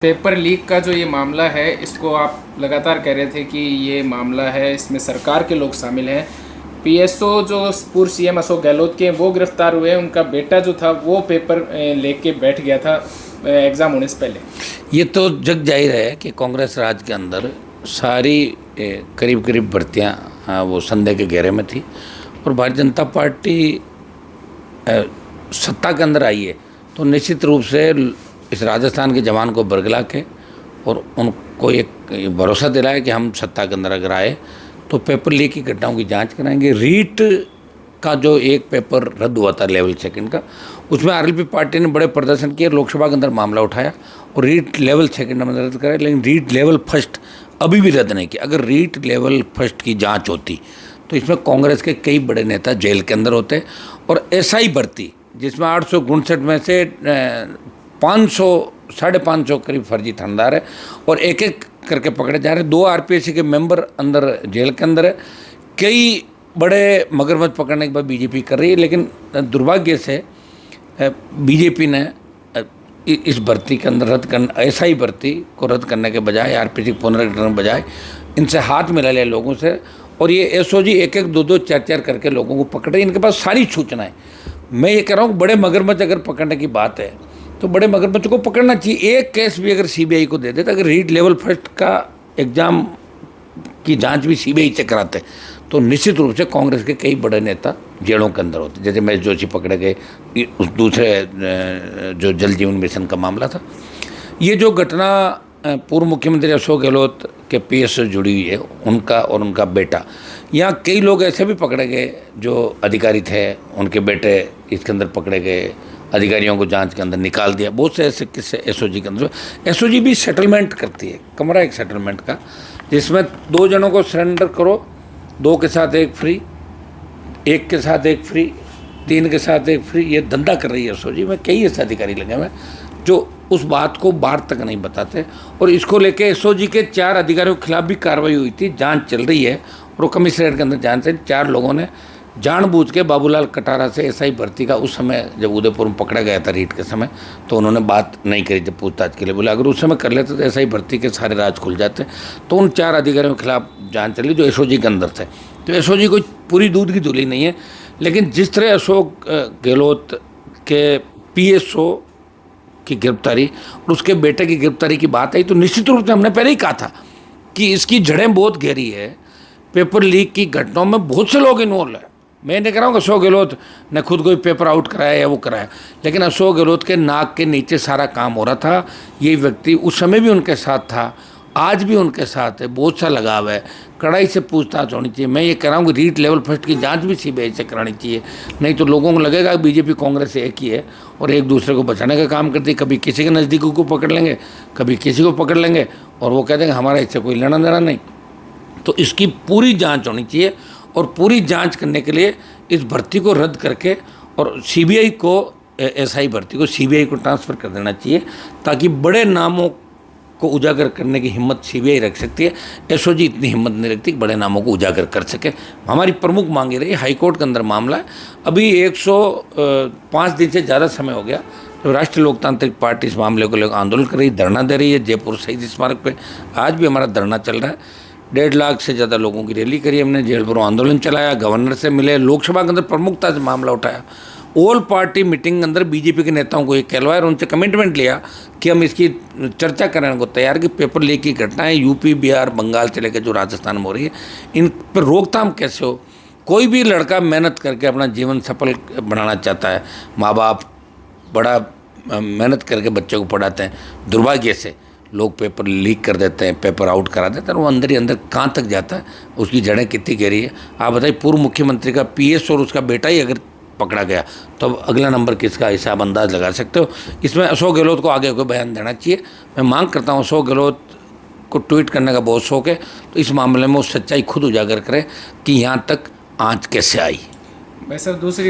Paper leak का जो ये मामला है, इसको आप लगातार कह रहे थे कि ये मामला है, इसमें सरकार के लोग शामिल हैं। पीएसओ जो पूर्व सीएम अशोक गहलोत के वो गिरफ्तार हुए, उनका बेटा जो था वो पेपर लेके बैठ गया था एग्ज़ाम होने से पहले। ये तो जग जाहिर है कि कांग्रेस राज के अंदर सारी करीब करीब भर्तियाँ वो संदेह के घेरे में थी और भारतीय जनता पार्टी सत्ता के अंदर आई है तो निश्चित रूप से इस राजस्थान के जवान को बरगला के और उनको एक भरोसा दिलाया कि हम सत्ता के अंदर अगर आए तो पेपर लीक की घटनाओं की जांच कराएंगे। रीट का जो एक पेपर रद्द हुआ था लेवल सेकंड का, उसमें आरएलपी पार्टी ने बड़े प्रदर्शन किए, लोकसभा के अंदर मामला उठाया और रीट लेवल सेकंड में रद्द कराया, लेकिन रीट लेवल फर्स्ट अभी भी रद्द नहीं किया। अगर रीट लेवल फर्स्ट की जांच होती तो इसमें कांग्रेस के कई बड़े नेता जेल के अंदर होते और एसआई भर्ती जिसमें 859 में से 500 550 करीब फर्जी थानेदार है और एक एक करके पकड़े जा रहे। 2 आरपीएससी के मेंबर अंदर जेल के अंदर है। कई बड़े मगरमच्छ पकड़ने के बाद बीजेपी कर रही है, लेकिन दुर्भाग्य से बीजेपी ने इस भर्ती के अंदर एसआई भर्ती को रद्द करने के बजाय, आरपीएससी पुनर्गठन के बजाय इनसे हाथ मिला लिया लोगों से और ये एसओजी एक 2 4 करके लोगों को पकड़े। इनके पास सारी सूचनाएं। मैं ये कह रहा हूँ बड़े मगरमच्छ अगर पकड़ने की बात है तो बड़े मगरमच्छ को पकड़ना चाहिए। एक केस भी अगर सीबीआई को दे देते, अगर रीट लेवल फर्स्ट का एग्ज़ाम की जांच भी सीबीआई से कराते तो निश्चित रूप से कांग्रेस के कई बड़े नेता जेलों के अंदर होते। जैसे महेश जोशी पकड़े गए, उस दूसरे जो जल जीवन मिशन का मामला था। ये जो घटना पूर्व मुख्यमंत्री अशोक गहलोत के पीएस से जुड़ी हुई है, उनका और उनका बेटा, यहाँ कई लोग ऐसे भी पकड़े गए जो अधिकारी थे, उनके बेटे इसके अंदर पकड़े गए, अधिकारियों को जांच के अंदर निकाल दिया। बहुत से ऐसे किस्से एसओजी के अंदर। एसओजी भी सेटलमेंट करती है, कमरा एक सेटलमेंट का, जिसमें 2 जनों को सरेंडर करो, 2 के साथ 1 फ्री, 1 के साथ 1 फ्री, 3 के साथ 1 फ्री। ये धंधा कर रही है एसओजी में। कई ऐसे अधिकारी लगे हुए जो उस बात को बाहर तक नहीं बताते और इसको लेके एसओजी के 4 अधिकारियों के खिलाफ भी कार्रवाई हुई थी, जांच चल रही है और वो कमिश्नरेट के अंदर जांच है। 4 लोगों ने जानबूझ के बाबूलाल कटारा से एसआई भर्ती का, उस समय जब उदयपुर में पकड़ा गया था रीट के समय, तो उन्होंने बात नहीं करी जब पूछताछ के लिए। बोले अगर उस समय कर लेते तो एसआई भर्ती के सारे राज खुल जाते। तो उन 4 अधिकारियों के खिलाफ जांच चली जो एसओजी के अंदर थे। तो एसओजी कोई पूरी दूध की धुली नहीं है, लेकिन जिस तरह अशोक गहलोत के पीएसओ की गिरफ्तारी और उसके बेटे की गिरफ्तारी की बात आई तो निश्चित रूप से हमने पहले ही कहा था कि इसकी जड़ें बहुत गहरी है। पेपर लीक की घटनाओं में बहुत से लोग इन्वॉल्व हैं। मैं नहीं कह रहा हूँ अशोक गहलोत ने खुद कोई पेपर आउट कराया या वो कराया, लेकिन अशोक गहलोत के नाक के नीचे सारा काम हो रहा था। ये व्यक्ति उस समय भी उनके साथ था, आज भी उनके साथ है, बहुत सा लगाव है। कड़ाई से पूछताछ होनी चाहिए। मैं ये कह रहा हूँ कि रीट लेवल फर्स्ट की जांच भी सीबीआई से करानी चाहिए, नहीं तो लोगों को लगेगा कि बीजेपी कांग्रेस एक ही है और एक दूसरे को बचाने का काम करती है। कभी किसी के नज़दीकों को पकड़ लेंगे, कभी किसी को पकड़ लेंगे और वो कह देंगे हमारा इससे कोई लेना देना नहीं। तो इसकी पूरी जाँच होनी चाहिए और पूरी जांच करने के लिए इस भर्ती को रद्द करके और सीबीआई को, एसआई भर्ती को सीबीआई को ट्रांसफ़र कर देना चाहिए, ताकि बड़े नामों को उजागर करने की हिम्मत सीबीआई रख सकती है। एसओजी इतनी हिम्मत नहीं रखती कि बड़े नामों को उजागर कर सके। हमारी प्रमुख मांग ये रही, हाईकोर्ट के अंदर मामला है, अभी 105 दिन से ज़्यादा समय हो गया तो राष्ट्रीय लोकतांत्रिक पार्टी इस मामले को लेकर आंदोलन कर रही है, धरना दे रही है जयपुर शहीद स्मारक पर। आज भी हमारा धरना चल रहा है। 1.5 लाख से ज़्यादा लोगों की रैली करी हमने, जेल भरो आंदोलन चलाया, गवर्नर से मिले, लोकसभा के अंदर प्रमुखता से मामला उठाया। ऑल पार्टी मीटिंग के अंदर बीजेपी के नेताओं को एक कहलवाया और उनसे कमिटमेंट लिया कि हम इसकी चर्चा करने को तैयार कि पेपर लीक की घटनाएं यूपी, बिहार, बंगाल से लेकर जो राजस्थान में हो रही है, इन पर रोकथाम कैसे हो। कोई भी लड़का मेहनत करके अपना जीवन सफल बनाना चाहता है, माँ बाप बड़ा मेहनत करके बच्चे को पढ़ाते हैं, दुर्भाग्य से लोग पेपर लीक कर देते हैं, पेपर आउट करा देते हैं, वो अंदर ही अंदर कहाँ तक जाता है, उसकी जड़ें कितनी गहरी है। आप बताइए, पूर्व मुख्यमंत्री का पीएस और उसका बेटा ही अगर पकड़ा गया तो अब अगला नंबर किसका, हिसाब अंदाज लगा सकते हो। इसमें अशोक गहलोत को आगे कोई बयान देना चाहिए। मैं मांग करता हूँ, अशोक गहलोत को ट्वीट करने का बहुत शौक है, तो इस मामले में वो सच्चाई खुद उजागर करें कि यहाँ तक आँच कैसे आई। भाई सर, दूसरी